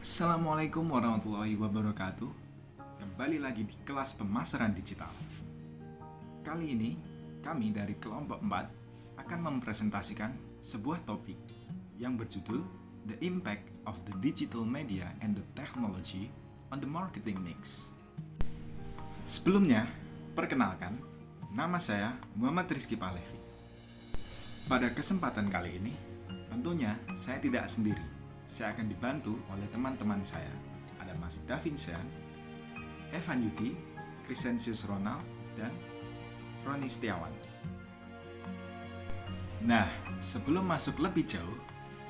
Assalamualaikum warahmatullahi wabarakatuh. Kembali lagi di kelas pemasaran digital. Kali ini kami dari kelompok 4 akan mempresentasikan sebuah topik yang berjudul The Impact of the Digital Media and the Technology on the Marketing Mix. Sebelumnya, perkenalkan, nama saya Muhammad Rizky Pahlevi. Pada kesempatan kali ini, tentunya saya tidak sendiri. Saya akan dibantu oleh teman-teman saya. Ada Mas Davincian, Evan Yudi, Crescentius Ronald, dan Roni Setiawan. Nah, sebelum masuk lebih jauh,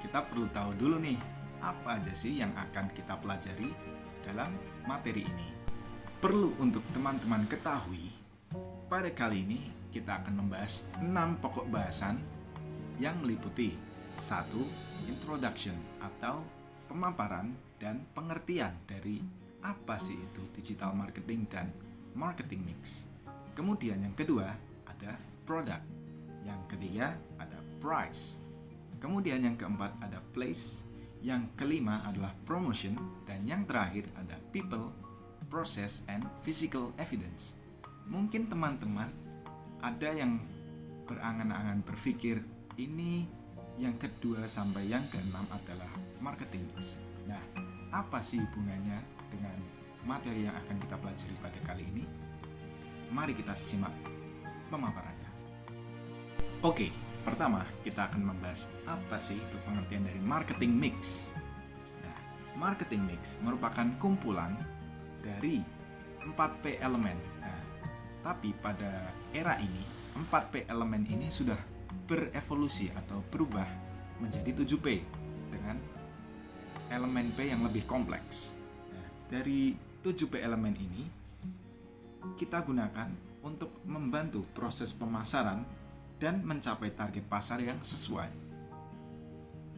kita perlu tahu dulu nih, apa aja sih yang akan kita pelajari dalam materi ini. Perlu untuk teman-teman ketahui, pada kali ini kita akan membahas 6 pokok bahasan yang meliputi 1. Introduction atau pemaparan dan pengertian dari apa sih itu digital marketing dan marketing mix. Kemudian yang kedua ada product. Yang ketiga ada price. Kemudian yang keempat ada place. Yang kelima adalah promotion. Dan yang terakhir ada people, process, and physical evidence. Mungkin teman-teman ada yang berangan-angan berpikir ini yang kedua sampai yang keenam adalah marketing mix. Nah, apa sih hubungannya dengan materi yang akan kita pelajari pada kali ini? Mari kita simak pemaparannya. Oke, pertama kita akan membahas apa sih itu pengertian dari marketing mix. Nah, marketing mix merupakan kumpulan dari 4P elemen. Nah, tapi pada era ini 4P elemen ini sudah berevolusi atau berubah menjadi 7P dengan elemen P yang lebih kompleks. Nah, dari 7P elemen ini kita gunakan untuk membantu proses pemasaran dan mencapai target pasar yang sesuai.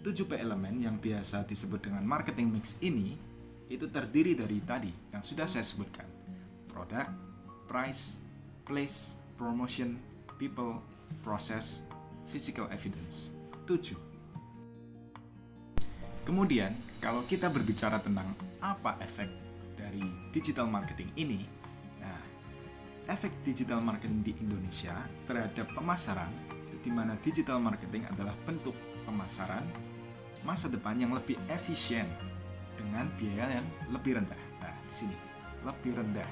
7P elemen yang biasa disebut dengan marketing mix ini itu terdiri dari tadi yang sudah saya sebutkan: product, price, place, promotion, people, process, physical evidence. 7. Kemudian, kalau kita berbicara tentang apa efek dari digital marketing ini, nah, efek digital marketing di Indonesia terhadap pemasaran, di mana digital marketing adalah bentuk pemasaran masa depan yang lebih efisien dengan biaya yang lebih rendah. Nah, di sini lebih rendah.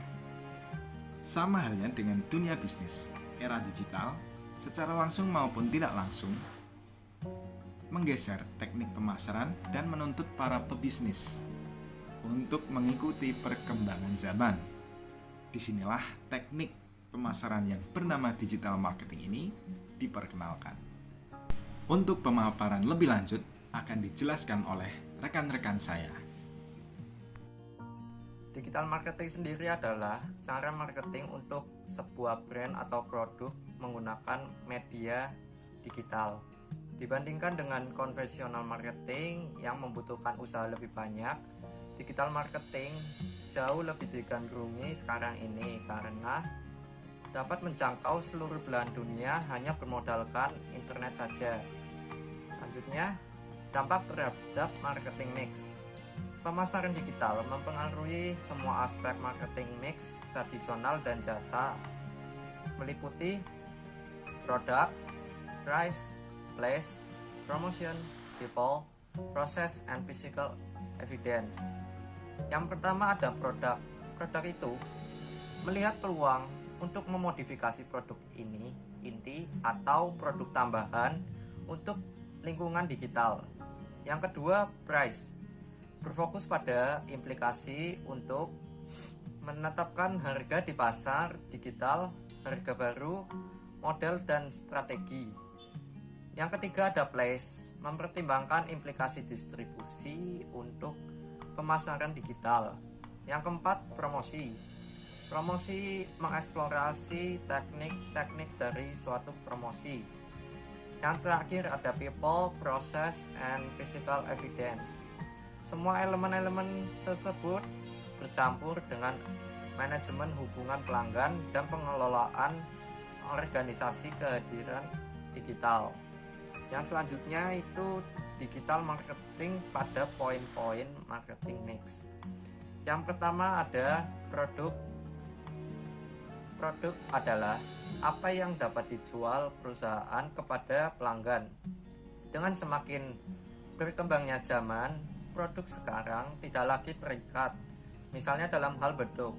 Sama halnya dengan dunia bisnis, era digital secara langsung maupun tidak langsung menggeser teknik pemasaran dan menuntut para pebisnis untuk mengikuti perkembangan zaman. Disinilah teknik pemasaran yang bernama digital marketing ini diperkenalkan. Untuk pemaparan lebih lanjut akan dijelaskan oleh rekan-rekan saya. Digital marketing sendiri adalah cara marketing untuk sebuah brand atau produk menggunakan media digital. Dibandingkan dengan konvensional marketing yang membutuhkan usaha lebih banyak, digital marketing jauh lebih digandrungi sekarang ini karena dapat menjangkau seluruh belahan dunia hanya bermodalkan internet saja. Selanjutnya, dampak terhadap marketing mix. Pemasaran digital mempengaruhi semua aspek marketing mix tradisional dan jasa, meliputi product, price, place, promotion, people, process, and physical evidence. Yang pertama ada produk. Produk itu melihat peluang untuk memodifikasi produk ini, inti atau produk tambahan untuk lingkungan digital. Yang kedua, price. Berfokus pada implikasi untuk menetapkan harga di pasar digital, harga baru, model, dan strategi. Yang ketiga ada place, mempertimbangkan implikasi distribusi untuk pemasaran digital. Yang keempat, promosi. Promosi mengeksplorasi teknik-teknik dari suatu promosi. Yang terakhir ada people, process, and physical evidence. Semua elemen-elemen tersebut bercampur dengan manajemen hubungan pelanggan dan pengelolaan organisasi kehadiran digital. Yang selanjutnya itu digital marketing pada poin-poin marketing mix. Yang pertama ada produk. Produk adalah apa yang dapat dijual perusahaan kepada pelanggan. Dengan semakin berkembangnya zaman, produk sekarang tidak lagi terikat, misalnya dalam hal bentuk.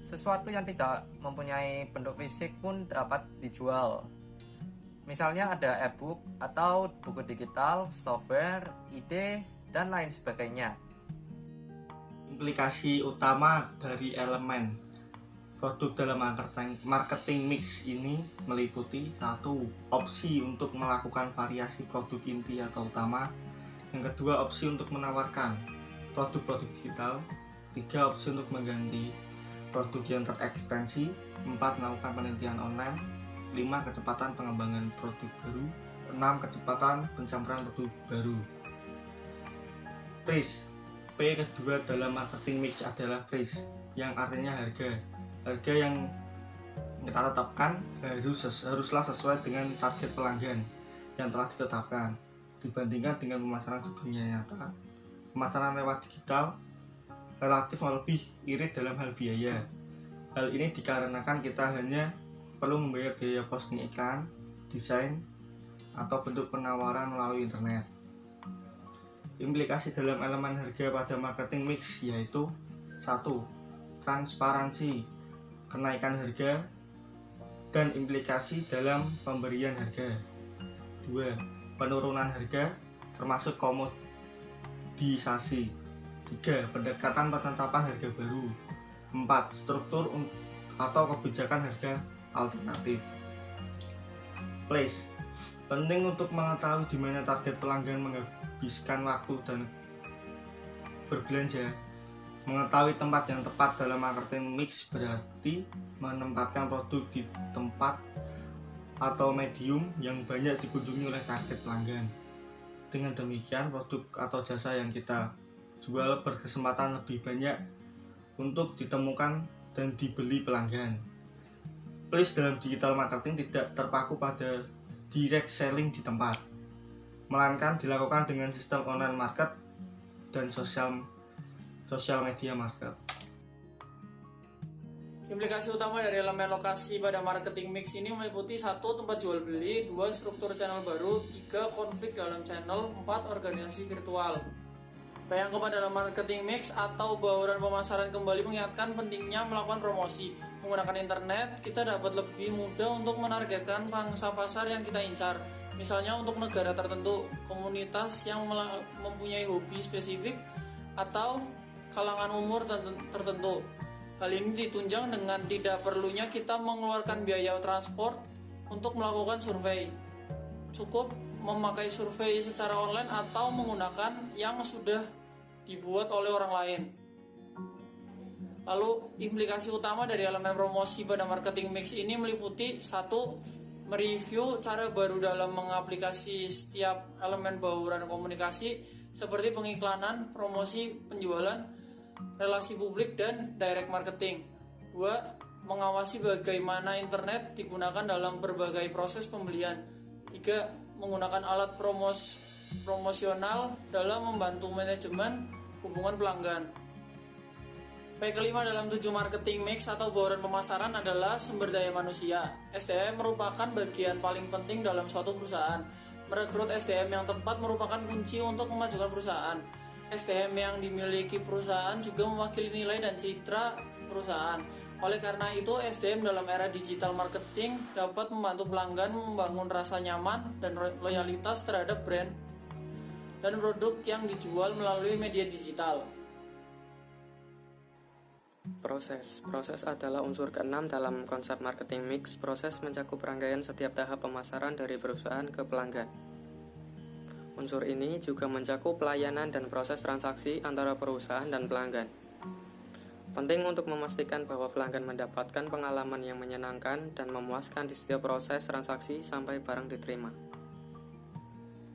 Sesuatu yang tidak mempunyai bentuk fisik pun dapat dijual. Misalnya ada e-book atau buku digital, software, ide, dan lain sebagainya. Implikasi utama dari elemen produk dalam marketing mix ini meliputi: 1. Opsi untuk melakukan variasi produk inti atau utama. Yang kedua, opsi untuk menawarkan produk-produk digital. 3. Opsi untuk mengganti produk yang terekstensi. 4. Melakukan penelitian online. 5. Kecepatan pengembangan produk baru. 6. Kecepatan pencampuran produk baru. Price. P kedua dalam marketing mix adalah price, yang artinya harga. Harga yang kita tetapkan haruslah sesuai dengan target pelanggan yang telah ditetapkan. Dibandingkan dengan pemasaran di dunia nyata, pemasaran lewat digital relatif lebih irit dalam hal biaya. Hal ini dikarenakan kita hanya perlu membayar biaya posting iklan, desain, atau bentuk penawaran melalui internet. Implikasi dalam elemen harga pada marketing mix yaitu: 1. Transparansi, kenaikan harga, dan implikasi dalam pemberian harga. 2. Penurunan harga, termasuk komodisasi. 3. Pendekatan penetapan harga baru. 4. Struktur atau kebijakan harga alternatif. Place. Penting untuk mengetahui di mana target pelanggan menghabiskan waktu dan berbelanja. Mengetahui tempat yang tepat dalam marketing mix berarti menempatkan produk di tempat atau medium yang banyak dikunjungi oleh target pelanggan. Dengan demikian, produk atau jasa yang kita jual berkesempatan lebih banyak untuk ditemukan dan dibeli pelanggan. Place dalam digital marketing tidak terpaku pada direct selling di tempat, melainkan dilakukan dengan sistem online market dan sosial media market. Implikasi utama dari elemen lokasi pada marketing mix ini meliputi: 1. Tempat jual beli. 2. Struktur channel baru. 3. Konflik dalam channel. 4. Organisasi virtual. Bayangkan dalam marketing mix atau bauran pemasaran kembali mengingatkan pentingnya melakukan promosi. Menggunakan internet, kita dapat lebih mudah untuk menargetkan pangsa pasar yang kita incar. Misalnya untuk negara tertentu, komunitas yang mempunyai hobi spesifik, atau kalangan umur tertentu. Hal ini ditunjang dengan tidak perlunya kita mengeluarkan biaya transport untuk melakukan survei. Cukup memakai survei secara online atau menggunakan yang sudah dibuat oleh orang lain. Lalu implikasi utama dari elemen promosi pada marketing mix ini meliputi: 1. Mereview cara baru dalam mengaplikasi setiap elemen bauran komunikasi seperti pengiklanan, promosi, penjualan, relasi publik, dan direct marketing. 2. Mengawasi bagaimana internet digunakan dalam berbagai proses pembelian. 3. Menggunakan alat promosional dalam membantu manajemen hubungan pelanggan. Kelima dalam 7 marketing mix atau bauran pemasaran adalah sumber daya manusia. SDM merupakan bagian paling penting dalam suatu perusahaan. Merekrut SDM yang tepat merupakan kunci untuk memajukan perusahaan. SDM yang dimiliki perusahaan juga mewakili nilai dan citra perusahaan. Oleh karena itu, SDM dalam era digital marketing dapat membantu pelanggan membangun rasa nyaman dan loyalitas terhadap brand dan produk yang dijual melalui media digital. Proses adalah unsur keenam dalam konsep marketing mix. Proses mencakup rangkaian setiap tahap pemasaran dari perusahaan ke pelanggan. Unsur ini juga mencakup pelayanan dan proses transaksi antara perusahaan dan pelanggan. Penting untuk memastikan bahwa pelanggan mendapatkan pengalaman yang menyenangkan dan memuaskan di setiap proses transaksi sampai barang diterima.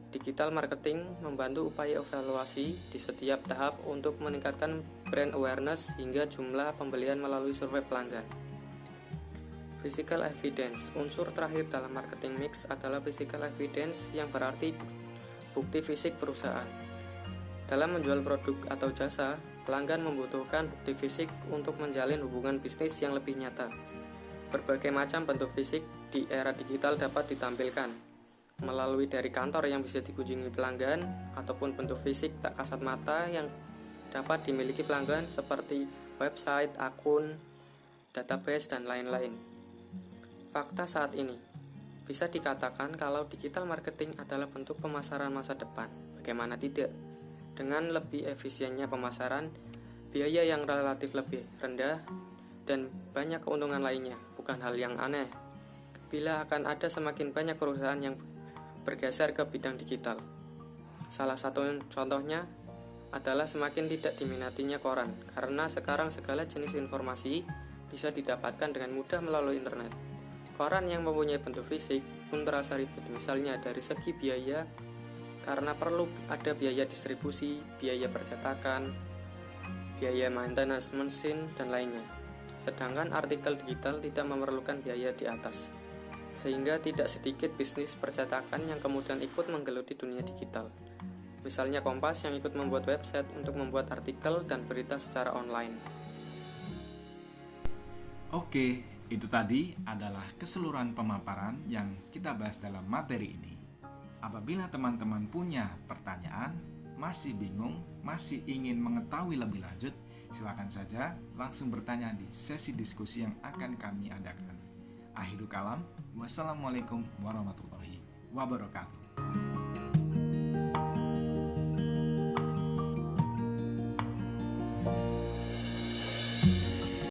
Digital marketing membantu upaya evaluasi di setiap tahap untuk meningkatkan brand awareness hingga jumlah pembelian melalui survei pelanggan. Physical evidence. Unsur terakhir dalam marketing mix adalah physical evidence, yang berarti bukti fisik perusahaan. Dalam menjual produk atau jasa, pelanggan membutuhkan bukti fisik untuk menjalin hubungan bisnis yang lebih nyata. Berbagai macam bentuk fisik di era digital dapat ditampilkan, melalui dari kantor yang bisa dikunjungi pelanggan, ataupun bentuk fisik tak kasat mata yang dapat dimiliki pelanggan seperti website, akun, database, dan lain-lain. Fakta saat ini, bisa dikatakan kalau digital marketing adalah bentuk pemasaran masa depan. Bagaimana tidak? Dengan lebih efisiennya pemasaran, biaya yang relatif lebih rendah, dan banyak keuntungan lainnya, bukan hal yang aneh bila akan ada semakin banyak perusahaan yang bergeser ke bidang digital. Salah satu contohnya adalah semakin tidak diminatinya koran, karena sekarang segala jenis informasi bisa didapatkan dengan mudah melalui internet. Koran yang mempunyai bentuk fisik pun terasa ribet, misalnya dari segi biaya, karena perlu ada biaya distribusi, biaya percetakan, biaya maintenance mesin, dan lainnya. Sedangkan artikel digital tidak memerlukan biaya di atas, sehingga tidak sedikit bisnis percetakan yang kemudian ikut menggeluti dunia digital. Misalnya Kompas yang ikut membuat website untuk membuat artikel dan berita secara online. Oke, itu tadi adalah keseluruhan pemaparan yang kita bahas dalam materi ini. Apabila teman-teman punya pertanyaan, masih bingung, masih ingin mengetahui lebih lanjut, silakan saja langsung bertanya di sesi diskusi yang akan kami adakan. Akhirul kalam, wassalamualaikum warahmatullahi wabarakatuh.